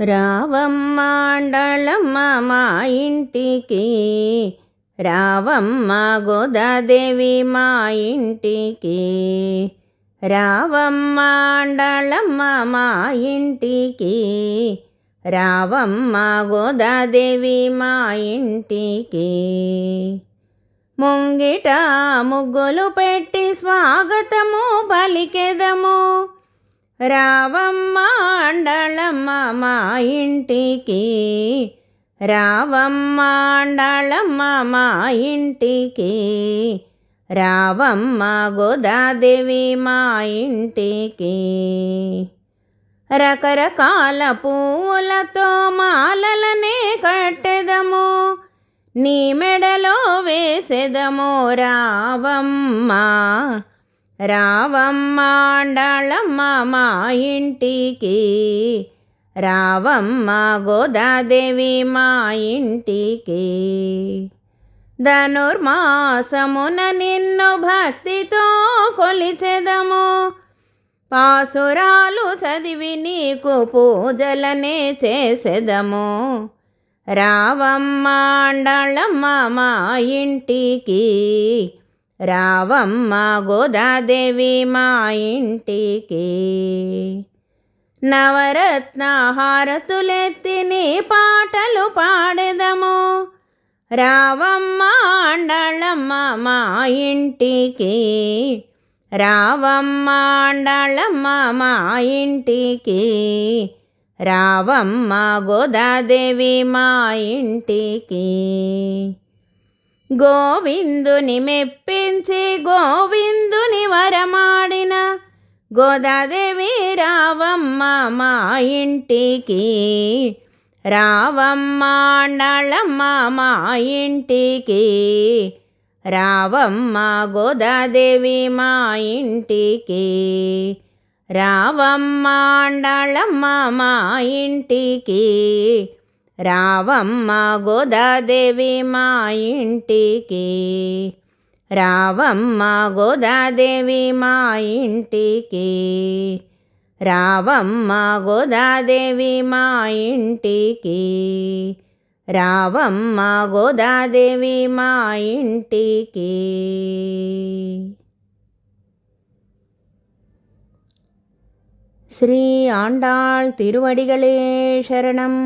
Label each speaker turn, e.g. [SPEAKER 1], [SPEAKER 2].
[SPEAKER 1] రావమ్మ అండళమ్మ మా ఇంటికి, రావమ్మ గోదాదేవి మా ఇంటికి, రావమ్మ అండళమ్మ మా ఇంటికి, రావమ్మ గోదాదేవి మా ఇంటికి. ముంగిట ముగ్గులు పెట్టి స్వాగతము పలికెదము, రావమ్మ అండళమ్మ మా ఇంటికి, రావమ్మ అండళమ్మ మా ఇంటికి, రావమ్మ గోదాదేవి మా ఇంటికి. రకరకాల పూలతో మాలలనే కట్టెదము, నీ మెడలో వేసెదము రావమ్మ, రావమ్మ అండళమ్మ మా ఇంటికి, రావమ్మ గోదాదేవి మా ఇంటికి. ధనుర్మాసమున నిన్ను భక్తితో కొలిచెదము, పాసురాలు చదివి నీకు పూజలనే చేసెదము, రావమ్మ అండళమ్మ మా ఇంటికి, రావమ్మ గోదాదేవి మా ఇంటికి. నవరత్న హారతులెత్తి నీ పాటలు పాడెదము, రావమ్మ అండళమ్మ మా ఇంటికి, రావమ్మ అండళమ్మ మా ఇంటికి, రావమ్మ గోదాదేవి మా ఇంటికి. గోవిందుని మెప్పించి గోవిందుని వరమాడిన గోదాదేవి రావమ్మ మా ఇంటికి, రావమ్మ అండళమ్మ మా ఇంటికి, రావమ్మ గోదాదేవి మా ఇంటికి, రావమ్మ అండళమ్మ మా ఇంటికి, రావమ్మ గోదాదేవి మా ఇంటికి, రావమ్మ గోదాదేవి మా ఇంటికి, రావమ్మ గోదాదేవి మా ఇంటికి, రావమ్మ గోదాదేవి మా ఇంటికి. శ్రీ ఆండాళ్ తిరువడిகளே శరణం.